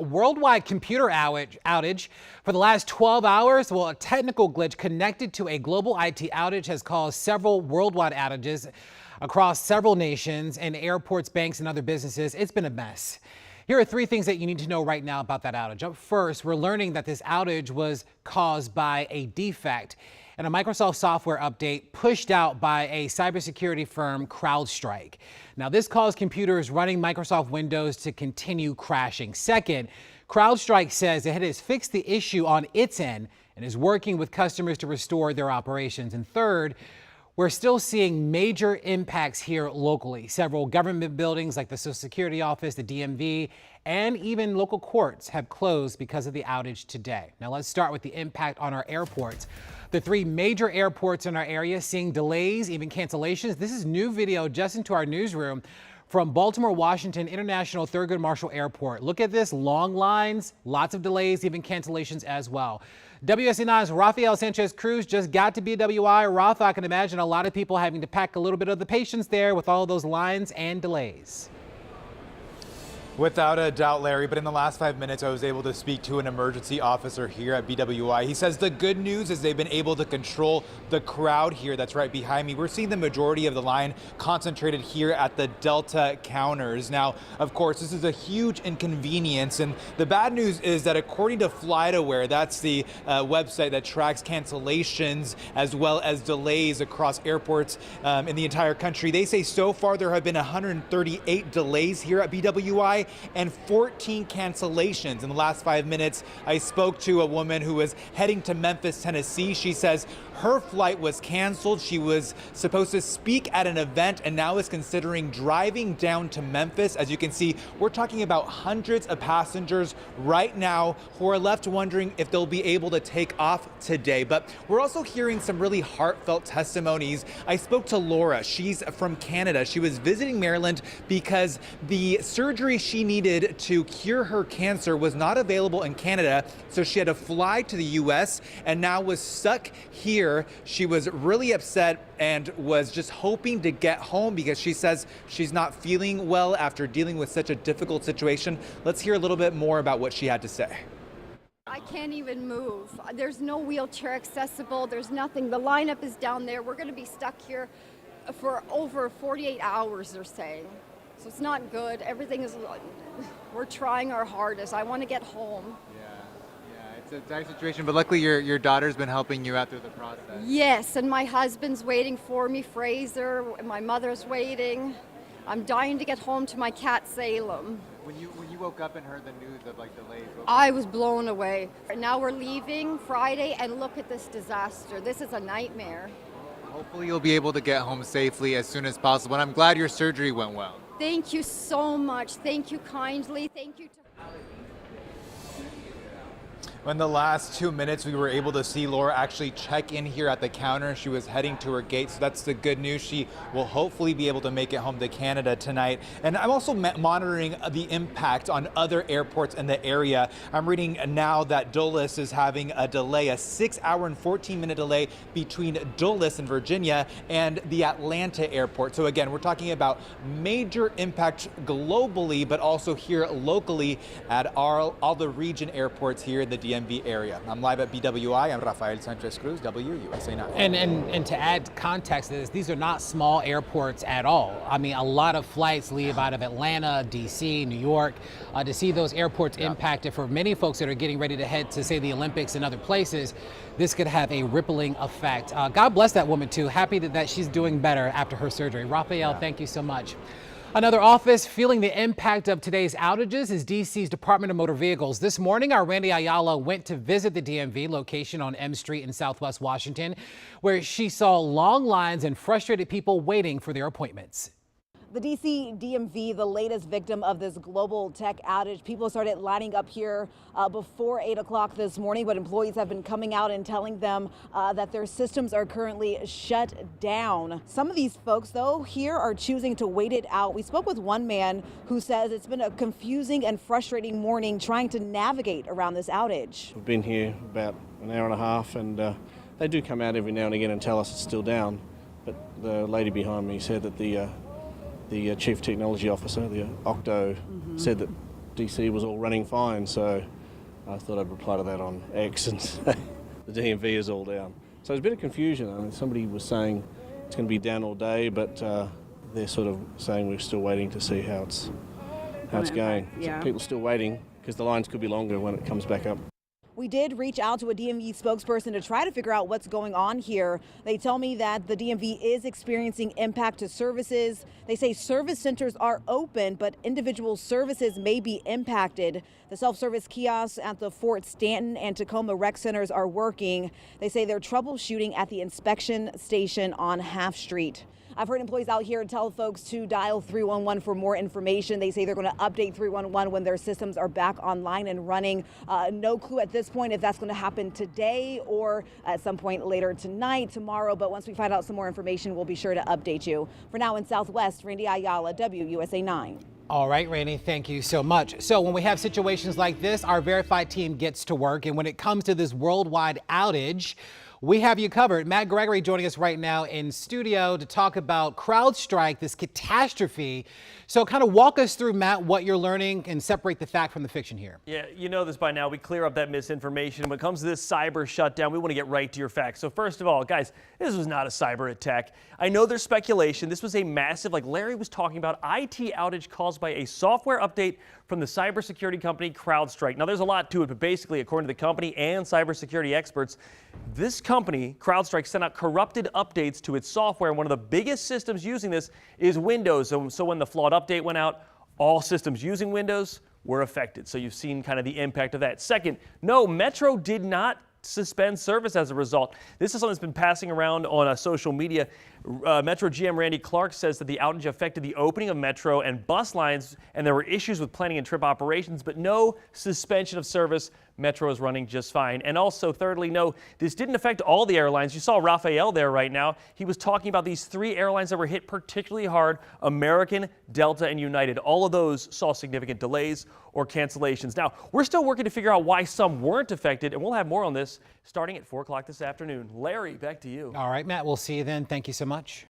A worldwide computer outage for the last 12 hours. Well, a technical glitch connected to a global IT outage has caused several worldwide outages across several nations and airports, banks, and other businesses. It's been a mess. Here are three things that you need to know right now about that outage. Up first, we're learning that this outage was caused by a defect and a Microsoft software update pushed out by a cybersecurity firm, CrowdStrike. Now, this caused computers running Microsoft Windows to continue crashing. Second, CrowdStrike says it has fixed the issue on its end and is working with customers to restore their operations. And third, we're still seeing major impacts here locally. Several government buildings like the Social Security Office, the DMV, and even local courts have closed because of the outage today. Now let's start with the impact on our airports. The three major airports in our area seeing delays, even cancellations. This is new video just into our newsroom from Baltimore, Washington International Thurgood Marshall Airport. Look at this, long lines, lots of delays, even cancellations as well. WSC9's Rafael Sanchez Cruz just got to BWI. Rafa, I can imagine a lot of people having to pack a little bit of the patience there with all those lines and delays. Without a doubt, Larry, but in the last 5 minutes, I was able to speak to an emergency officer here at BWI. He says the good news is they've been able to control the crowd here that's right behind me. We're seeing the majority of the line concentrated here at the Delta counters. Now, of course, this is a huge inconvenience, and the bad news is that according to FlightAware, that's the website that tracks cancellations as well as delays across airports in the entire country, they say so far there have been 138 delays here at BWI and 14 cancellations in the last 5 minutes. I spoke to a woman who was heading to Memphis, Tennessee. She says her flight was canceled. She was supposed to speak at an event and now is considering driving down to Memphis. As you can see, we're talking about hundreds of passengers right now who are left wondering if they'll be able to take off today. But we're also hearing some really heartfelt testimonies. I spoke to Laura. She's from Canada. She was visiting Maryland because the surgery she needed to cure her cancer was not available in Canada, so she had to fly to the US and now was stuck here. She was really upset and was just hoping to get home because she says she's not feeling well after dealing with such a difficult situation. Let's hear a little bit more about what she had to say. I can't even move. There's no wheelchair accessible. There's nothing. The lineup is down there. We're going to be stuck here for over 48 hours, they're saying. So it's not good. Everything is, we're trying our hardest. I want to get home. Yeah, it's a dire situation, but luckily your daughter's been helping you out through the process. Yes, and my husband's waiting for me, Fraser, and my mother's waiting. I'm dying to get home to my cat, Salem. When you woke up and heard the news of like delays, I was blown away. Now we're leaving Friday, and look at this disaster. This is a nightmare. hopefully you'll be able to get home safely as soon as possible, and I'm glad your surgery went well. Thank you so much. Thank you kindly. Thank you to In the last 2 minutes, we were able to see Laura actually check in here at the counter. She was heading to her gate, so that's the good news. She will hopefully be able to make it home to Canada tonight. And I'm also monitoring the impact on other airports in the area. I'm reading now that Dulles is having a delay, a 6-hour and 14-minute delay between Dulles in Virginia and the Atlanta airport. So again, we're talking about major impact globally, but also here locally at all the region airports here in the DMV area. I'm live at BWI. I'm Rafael Sanchez Cruz, WUSA9. And to add context to this, these are not small airports at all. I mean, a lot of flights leave out of Atlanta, DC, New York. To see those airports impacted, for many folks that are getting ready to head to, say, the Olympics and other places, this could have a rippling effect. God bless that woman too. Happy that she's doing better after her surgery. Rafael, thank you so much. Another office feeling the impact of today's outages is DC's Department of Motor Vehicles. This morning, our Randy Ayala went to visit the DMV location on M Street in Southwest Washington, where she saw long lines and frustrated people waiting for their appointments. The DC DMV, the latest victim of this global tech outage. People started lining up here before 8 o'clock this morning, but employees have been coming out and telling them that their systems are currently shut down. Some of these folks, though, here are choosing to wait it out. We spoke with one man who says it's been a confusing and frustrating morning trying to navigate around this outage. We've been here about an hour and a half, and they do come out every now and again and tell us it's still down. But the lady behind me said that the Chief Technology Officer, the Octo, said that DC was all running fine, so I thought I'd reply to that on X and say the DMV is all down. So there's a bit of confusion. I mean, somebody was saying it's going to be down all day, but they're sort of saying we're still waiting to see how it's going. Yeah. So people still waiting because the lines could be longer when it comes back up. We did reach out to a DMV spokesperson to try to figure out what's going on here. They tell me that the DMV is experiencing impact to services. They say service centers are open, but individual services may be impacted. The self-service kiosks at the Fort Stanton and Tacoma rec centers are working. They say they're troubleshooting at the inspection station on Half Street. I've heard employees out here tell folks to dial 311 for more information. They say they're going to update 311 when their systems are back online and running. No clue at this point if that's going to happen today or at some point later tonight, tomorrow. But once we find out some more information, we'll be sure to update you. For now in Southwest, Randy Ayala, WUSA 9. All right, Randy, thank you so much. So when we have situations like this, our Verified team gets to work. And when it comes to this worldwide outage, we have you covered. Matt Gregory joining us right now in studio to talk about CrowdStrike, this catastrophe. So kind of walk us through, Matt, what you're learning and separate the fact from the fiction here. Yeah, you know this by now. We clear up that misinformation. When it comes to this cyber shutdown, we want to get right to your facts. So first of all, guys, this was not a cyber attack. I know there's speculation. This was a massive, like Larry was talking about, IT outage caused by a software update from the cybersecurity company CrowdStrike. Now, there's a lot to it, but basically, according to the company and cybersecurity experts, this company, CrowdStrike, sent out corrupted updates to its software. And one of the biggest systems using this is Windows. So when the flawed update went out, all systems using Windows were affected. So you've seen kind of the impact of that. Second, no, Metro did not suspend service as a result. This is something that's been passing around on social media. Metro GM Randy Clark says that the outage affected the opening of Metro and bus lines, and there were issues with planning and trip operations, but no suspension of service. Metro is running just fine. And also, thirdly, no, this didn't affect all the airlines. You saw Raphael there right now. He was talking about these 3 airlines that were hit particularly hard: American, Delta, and United. All of those saw significant delays or cancellations. Now, we're still working to figure out why some weren't affected, and we'll have more on this starting at 4 o'clock this afternoon. Larry, back to you. All right, Matt, we'll see you then. Thank you so much.